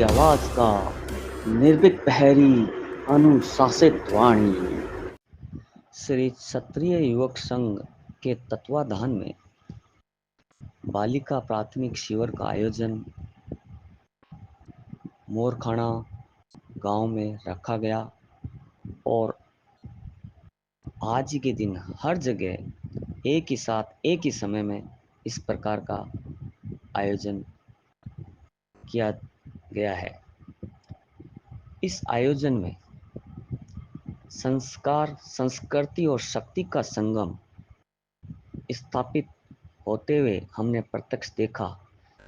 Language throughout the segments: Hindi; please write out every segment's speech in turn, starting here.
आवाज का निर्भीक प्रहरी अनुशासित वाणी। श्री क्षत्रिय युवक संघ के तत्वाधान में बालिका प्राथमिक शिविर का आयोजन मोरखाना गांव में रखा गया और आज के दिन हर जगह एक ही साथ एक ही समय में इस प्रकार का आयोजन किया गया है। इस आयोजन में संस्कार, संस्कृति और शक्ति का संगम स्थापित होते हुए हमने प्रत्यक्ष देखा,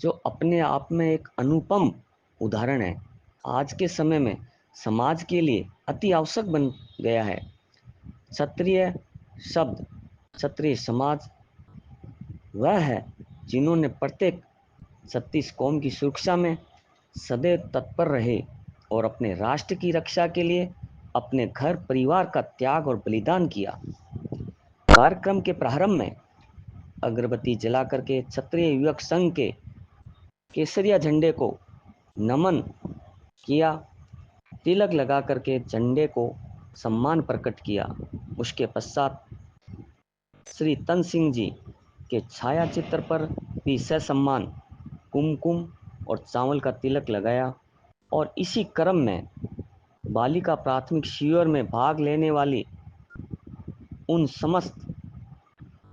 जो अपने आप में एक अनुपम उदाहरण है। आज के समय में समाज के लिए अति आवश्यक बन गया है। क्षत्रिय शब्द, क्षत्रिय समाज वह है जिन्होंने प्रत्येक 36 कौम की सुरक्षा में सदैव तत्पर रहे और अपने राष्ट्र की रक्षा के लिए अपने घर परिवार का त्याग और बलिदान किया। कार्यक्रम के प्रारंभ में अगरबत्ती जलाकर के क्षत्रिय युवक संघ के केसरिया झंडे को नमन किया, तिलक लगा करके झंडे को सम्मान प्रकट किया। उसके पश्चात श्री तन सिंह जी के छाया चित्र पर भी ससम्मान कुमकुम और चावल का तिलक लगाया और इसी क्रम में बालिका प्राथमिक शिविर में भाग लेने वाली उन समस्त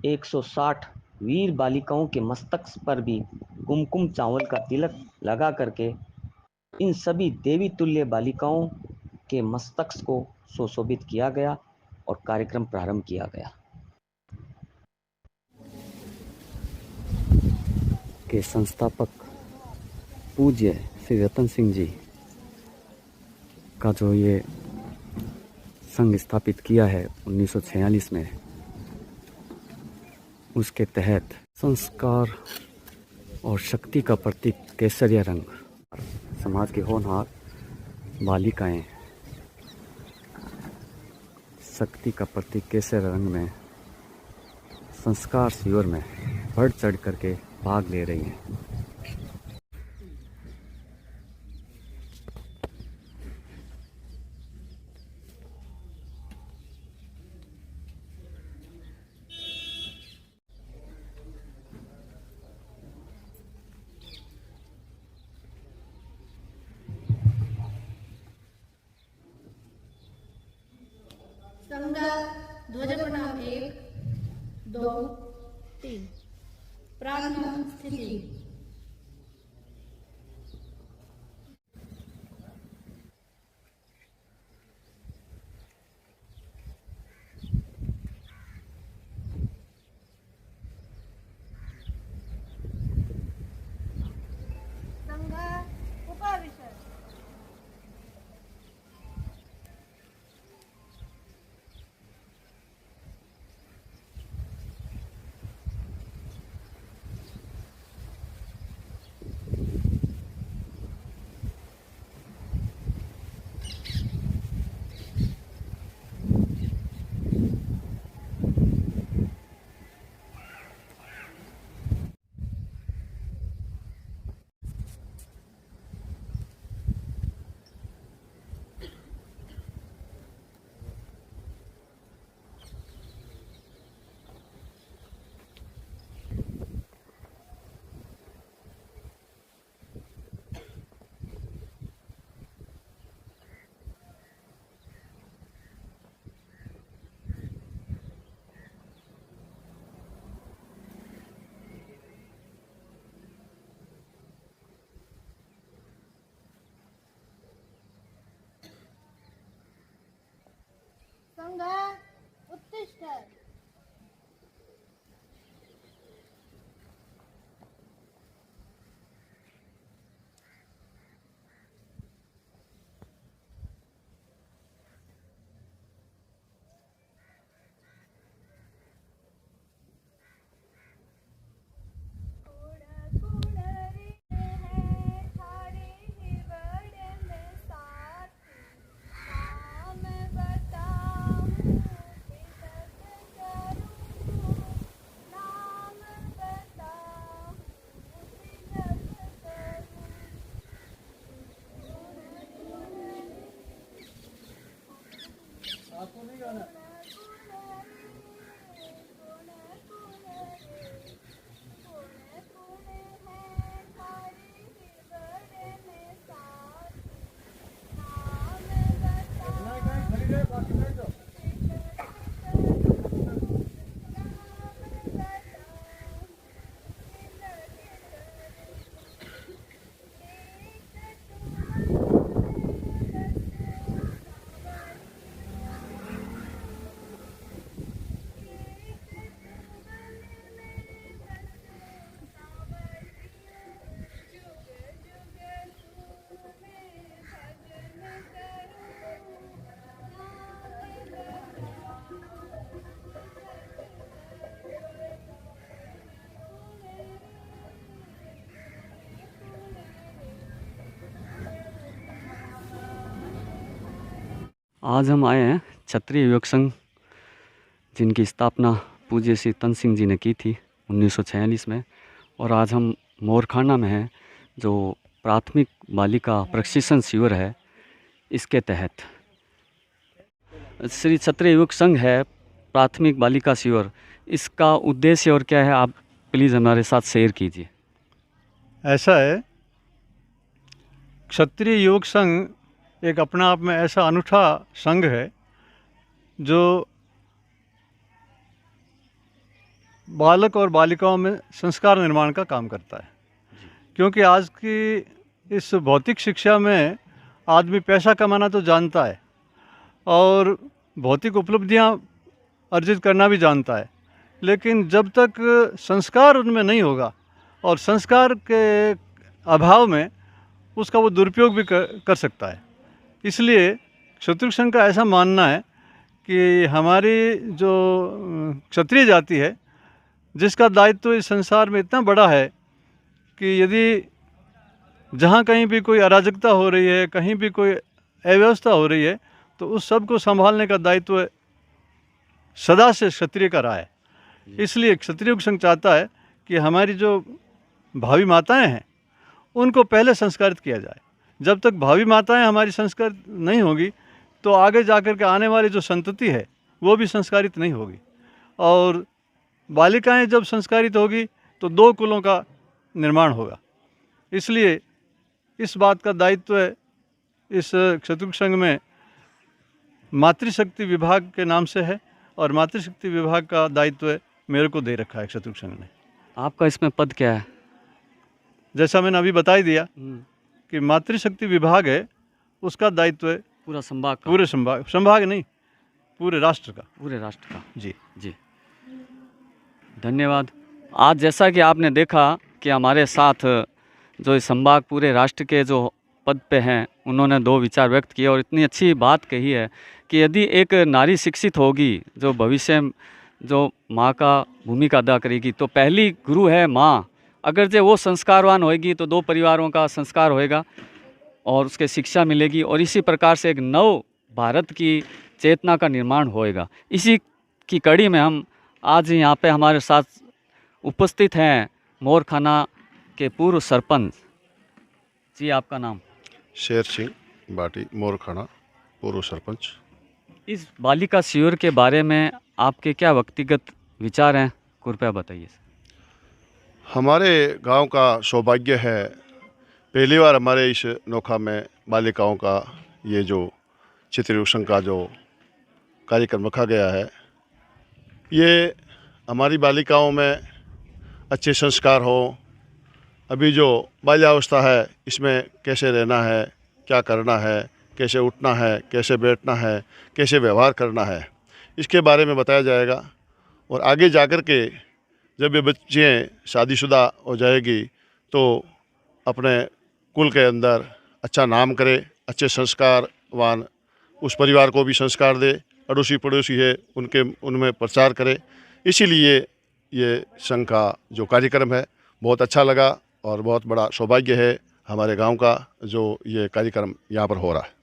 160 वीर बालिकाओं के मस्तक पर भी कुमकुम चावल का तिलक लगा करके इन सभी देवी तुल्य बालिकाओं के मस्तक को सुशोभित किया गया और कार्यक्रम प्रारंभ किया गया। के संस्थापक पूज्य श्री रतन सिंह जी का जो ये संघ स्थापित किया है 1946 में, उसके तहत संस्कार और शक्ति का प्रतीक केसरिया रंग, समाज के होनहार बालिकाएं शक्ति का प्रतीक केसरिया रंग में संस्कार शिविर में बढ़ चढ़ करके भाग ले रही हैं। संघ ध्वज प्रणाम 1, 2, 3। प्रार्थना स्थिति। संघ उपविष्ट। संघ उत्तिष्ठ। आज हम आए हैं क्षत्रिय युवक संघ, जिनकी स्थापना पूज्य श्री तन सिंह जी ने की थी 1946 में, और आज हम मोरखाना में हैं, जो प्राथमिक बालिका प्रशिक्षण शिविर है। इसके तहत श्री क्षत्रिय युवक संघ है प्राथमिक बालिका शिविर, इसका उद्देश्य और क्या है, आप प्लीज़ हमारे साथ शेयर कीजिए। ऐसा है, क्षत्रिय युवक संघ एक अपना आप में ऐसा अनूठा संघ है जो बालक और बालिकाओं में संस्कार निर्माण का काम करता है। क्योंकि आज की इस भौतिक शिक्षा में आदमी पैसा कमाना तो जानता है और भौतिक उपलब्धियां अर्जित करना भी जानता है, लेकिन जब तक संस्कार उनमें नहीं होगा और संस्कार के अभाव में उसका वो दुरुपयोग भी कर सकता है। इसलिए क्षत्रिय संघ का ऐसा मानना है कि हमारी जो क्षत्रिय जाति है, जिसका दायित्व इस संसार में इतना बड़ा है कि यदि जहाँ कहीं भी कोई अराजकता हो रही है, कहीं भी कोई अव्यवस्था हो रही है, तो उस सब को संभालने का दायित्व सदा से क्षत्रिय का रहा है। इसलिए क्षत्रिय संघ चाहता है कि हमारी जो भावी माताएं हैं उनको पहले संस्कारित किया जाए। जब तक भावी माताएं हमारी संस्कारित नहीं होगी तो आगे जाकर के आने वाली जो संतति है वो भी संस्कारित नहीं होगी, और बालिकाएं जब संस्कारित होगी तो 2 कुलों का निर्माण होगा। इसलिए इस बात का दायित्व इस क्षत्रिय संघ में मातृशक्ति विभाग के नाम से है, और मातृशक्ति विभाग का दायित्व मेरे को दे रखा है क्षत्रिय संघ ने। आपका इसमें पद क्या है? जैसा मैंने अभी बता ही दिया कि मातृशक्ति विभाग है, उसका दायित्व पूरा संभाग का? पूरे संभाग नहीं, पूरे राष्ट्र का। पूरे राष्ट्र का। जी जी, धन्यवाद। आज जैसा कि आपने देखा कि हमारे साथ जो इस संभाग पूरे राष्ट्र के जो पद पे हैं, उन्होंने 2 विचार व्यक्त किए और इतनी अच्छी बात कही है कि यदि एक नारी शिक्षित होगी, जो भविष्य में जो माँ का भूमिका अदा करेगी, तो पहली गुरु है माँ। अगर जो वो संस्कारवान होएगी तो 2 परिवारों का संस्कार होएगा और उसके शिक्षा मिलेगी, और इसी प्रकार से एक नव भारत की चेतना का निर्माण होएगा। इसी की कड़ी में हम आज यहाँ पे हमारे साथ उपस्थित हैं मोरखाना के पूर्व सरपंच जी। आपका नाम? शेर सिंह बाटी, मोरखाना, पूर्व सरपंच। इस बालिका शिविर के बारे में आपके क्या व्यक्तिगत विचार हैं, कृपया बताइए। हमारे गांव का सौभाग्य है, पहली बार हमारे इस नोखा में बालिकाओं का ये जो क्षत्रिय संघ का जो कार्यक्रम रखा गया है, ये हमारी बालिकाओं में अच्छे संस्कार हो। अभी जो बाल्यावस्था है, इसमें कैसे रहना है, क्या करना है, कैसे उठना है, कैसे बैठना है, कैसे व्यवहार करना है, इसके बारे में बताया जाएगा। और आगे जाकर के जब ये बच्चियाँ शादीशुदा हो जाएगी तो अपने कुल के अंदर अच्छा नाम करे, अच्छे संस्कारवान उस परिवार को भी संस्कार दे, अड़ोसी पड़ोसी है उनमें प्रचार करे। इसीलिए ये संघ का जो कार्यक्रम है बहुत अच्छा लगा और बहुत बड़ा सौभाग्य है हमारे गांव का जो ये कार्यक्रम यहाँ पर हो रहा है।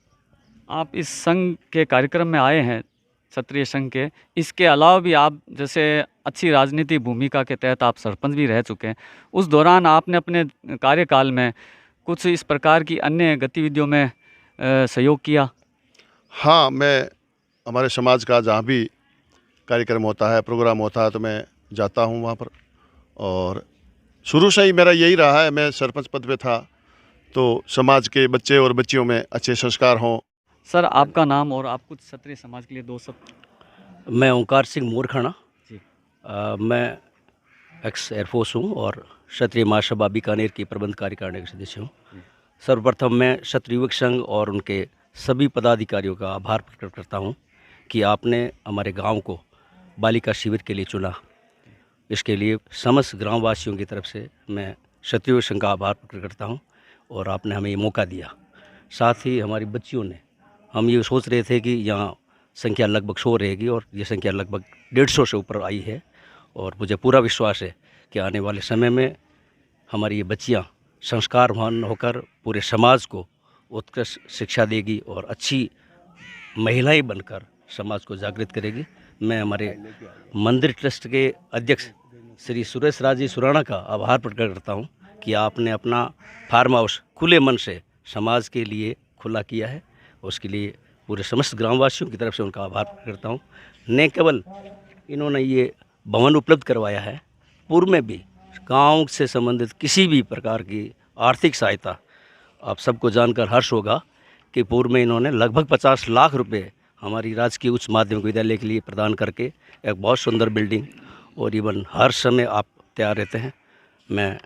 आप इस संघ के कार्यक्रम में आए हैं, क्षत्रिय संघ के, इसके अलावा भी आप जैसे अच्छी राजनीतिक भूमिका के तहत आप सरपंच भी रह चुके हैं, उस दौरान आपने अपने कार्यकाल में कुछ इस प्रकार की अन्य गतिविधियों में सहयोग किया? हाँ, मैं हमारे समाज का जहाँ भी कार्यक्रम होता है, प्रोग्राम होता है, तो मैं जाता हूँ वहाँ पर। और शुरू से ही मेरा यही रहा है, मैं सरपंच पद पे था तो समाज के बच्चे और बच्चियों में अच्छे संस्कार हों सर आपका नाम और आप कुछ क्षत्रिय समाज के लिए दो शब्द। मैं ओंकार सिंह मोरखाना। जी। मैं एक्स एयरफोर्स हूँ और क्षत्रिय महासभा बीकानेर की प्रबंध कार्यकारिणी का सदस्य हूँ। सर्वप्रथम मैं क्षत्रिय युवक संघ और उनके सभी पदाधिकारियों का आभार प्रकट करता हूँ कि आपने हमारे गांव को बालिका शिविर के लिए चुना। इसके लिए समस्त ग्रामवासियों की तरफ से मैं क्षत्रिय युवक संघ का आभार प्रकट करता हूँ और आपने हमें ये मौका दिया। साथ ही हमारी बच्चियों ने, हम ये सोच रहे थे कि यहाँ संख्या लगभग 100 रहेगी और ये संख्या लगभग 150 से ऊपर आई है और मुझे पूरा विश्वास है कि आने वाले समय में हमारी ये बच्चियाँ संस्कारवान होकर पूरे समाज को उत्कृष्ट शिक्षा देगी और अच्छी महिलाएं बनकर समाज को जागृत करेगी। मैं हमारे मंदिर ट्रस्ट के अध्यक्ष श्री सुरेश राज जी सुराणा का आभार प्रकट करता हूँ कि आपने अपना फार्म हाउस खुले मन से समाज के लिए खुला किया है। उसके लिए पूरे समस्त ग्रामवासियों की तरफ से उनका आभार प्रकट करता हूँ। न केवल इन्होंने ये भवन उपलब्ध करवाया है, पूर्व में भी गांव से संबंधित किसी भी प्रकार की आर्थिक सहायता, आप सबको जानकर हर्ष होगा कि पूर्व में इन्होंने लगभग 50 लाख रुपए हमारी राजकीय उच्च माध्यमिक विद्यालय के लिए प्रदान करके एक बहुत सुंदर बिल्डिंग, और इवन हर समय आप तैयार रहते हैं। मैं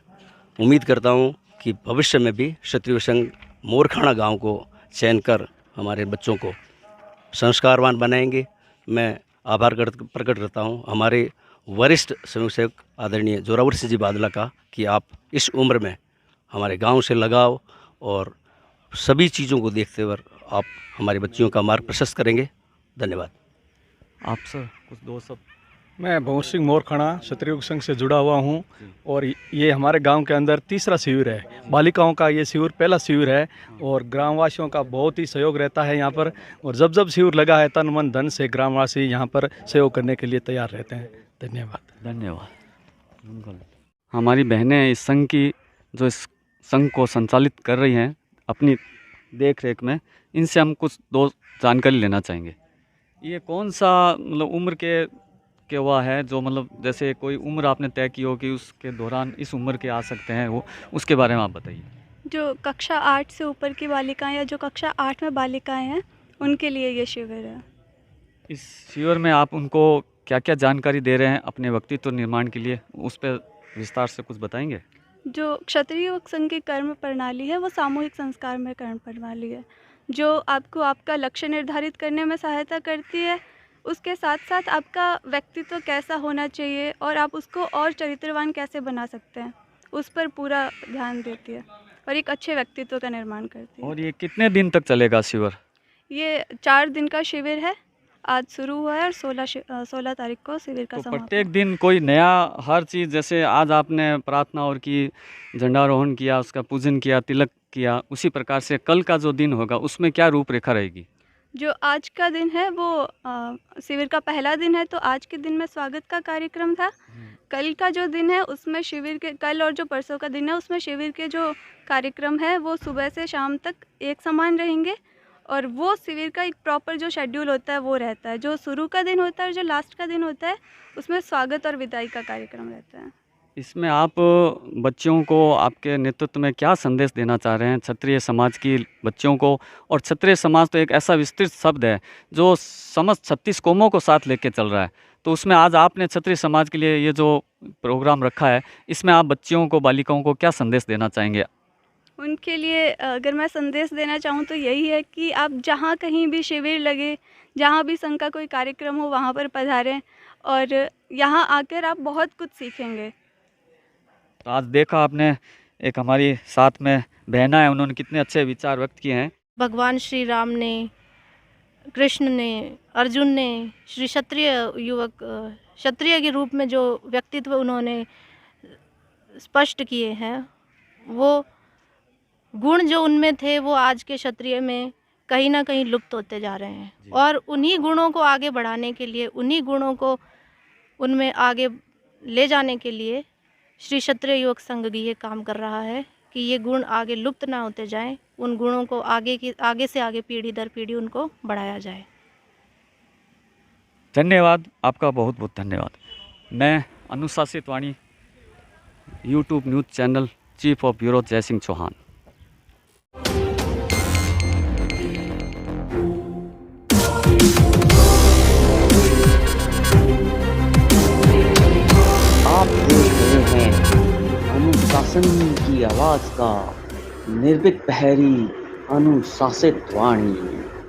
उम्मीद करता हूँ कि भविष्य में भी क्षत्रिय संघ मोरखाना गांव को चयन कर हमारे बच्चों को संस्कारवान बनाएंगे। मैं आभार प्रकट करता हूँ हमारे वरिष्ठ संयुक्त सेवक आदरणीय जोरावर सिंह जी बादला का कि आप इस उम्र में हमारे गांव से लगाव और सभी चीज़ों को देखते हुए आप हमारे बच्चियों का मार्ग प्रशस्त करेंगे। धन्यवाद। आप सर कुछ दो शब्द। मैं भवन सिंह मोरखाना क्षत्रिय युवक संघ से जुड़ा हुआ हूँ और ये हमारे गांव के अंदर तीसरा शिविर है। बालिकाओं का ये शिविर पहला शिविर है और ग्रामवासियों का बहुत ही सहयोग रहता है यहाँ पर, और जब जब शिविर लगा है तन मन धन से ग्रामवासी यहाँ पर सहयोग करने के लिए तैयार रहते हैं। धन्यवाद। धन्यवाद। हमारी बहनें इस संघ की, जो इस संघ को संचालित कर रही हैं अपनी देख रेख में, इनसे हम कुछ दो जानकारी लेना चाहेंगे। ये कौन सा मतलब उम्र के हुआ है, जो मतलब जैसे कोई उम्र आपने तय की हो कि उसके दौरान इस उम्र के आ सकते हैं, वो उसके बारे में आप बताइए। जो कक्षा 8 से ऊपर की बालिकाएं या जो कक्षा 8 में बालिकाएं हैं उनके लिए ये शिविर है। इस शिविर में आप उनको क्या क्या जानकारी दे रहे हैं अपने व्यक्तित्व निर्माण के लिए, उस पर विस्तार से कुछ बताएंगे। जो क्षत्रिय युवक संघ की कर्म प्रणाली है वो सामूहिक संस्कार में कर्म प्रणाली है, जो आपको आपका लक्ष्य निर्धारित करने में सहायता करती है। उसके साथ साथ आपका व्यक्तित्व कैसा होना चाहिए और आप उसको और चरित्रवान कैसे बना सकते हैं, उस पर पूरा ध्यान देती है और एक अच्छे व्यक्तित्व का निर्माण करती है। और ये कितने दिन तक चलेगा शिविर? ये 4 दिन का शिविर है, आज शुरू हुआ है और 16 तारीख को शिविर का तो समापन। प्रत्येक दिन कोई नया हर चीज़, जैसे आज आपने प्रार्थना और की, झंडारोहण किया, उसका पूजन किया, तिलक किया, उसी प्रकार से कल का जो दिन होगा उसमें क्या रूपरेखा रहेगी? जो आज का दिन है वो शिविर का पहला दिन है, तो आज के दिन में स्वागत का कार्यक्रम था। कल का जो दिन है उसमें शिविर के, कल और जो परसों का दिन है उसमें शिविर के जो कार्यक्रम है वो सुबह से शाम तक एक समान रहेंगे, और वो शिविर का एक प्रॉपर जो शेड्यूल होता है वो रहता है। जो शुरू का दिन होता है और जो लास्ट का दिन होता है उसमें स्वागत और विदाई का कार्यक्रम रहता है। इसमें आप बच्चों को आपके नेतृत्व में क्या संदेश देना चाह रहे हैं क्षत्रिय समाज की बच्चों को? और क्षत्रिय समाज तो एक ऐसा विस्तृत शब्द है जो समस्त 36 कौमों को साथ लेके चल रहा है, तो उसमें आज आपने क्षत्रिय समाज के लिए ये जो प्रोग्राम रखा है, इसमें आप बच्चियों को, बालिकाओं को क्या संदेश देना चाहेंगे? उनके लिए अगर मैं संदेश देना चाहूँ तो यही है कि आप जहाँ कहीं भी शिविर लगे, जहाँ भी संघ का कोई कार्यक्रम हो वहाँ पर पधारें और यहाँ आकर आप बहुत कुछ सीखेंगे। तो आज देखा आपने, एक हमारी साथ में बहना है, उन्होंने कितने अच्छे विचार व्यक्त किए हैं। भगवान श्री राम ने, कृष्ण ने, अर्जुन ने, श्री क्षत्रिय युवक, क्षत्रिय के रूप में जो व्यक्तित्व उन्होंने स्पष्ट किए हैं, वो गुण जो उनमें थे वो आज के क्षत्रिय में कहीं ना कहीं लुप्त होते जा रहे हैं, और उन्हीं गुणों को आगे बढ़ाने के लिए, उन्हीं गुणों को उनमें आगे ले जाने के लिए श्री क्षत्रिय युवक संघ भी ये काम कर रहा है कि ये गुण आगे लुप्त ना होते जाएं, उन गुणों को आगे से आगे पीढ़ी दर पीढ़ी उनको बढ़ाया जाए। धन्यवाद, आपका बहुत बहुत धन्यवाद। मैं Anushasit Vani YouTube news channel chief of bureau Jai Singh Chauhan. आवाज का निर्भीक प्रहरी अनुशासित वाणी।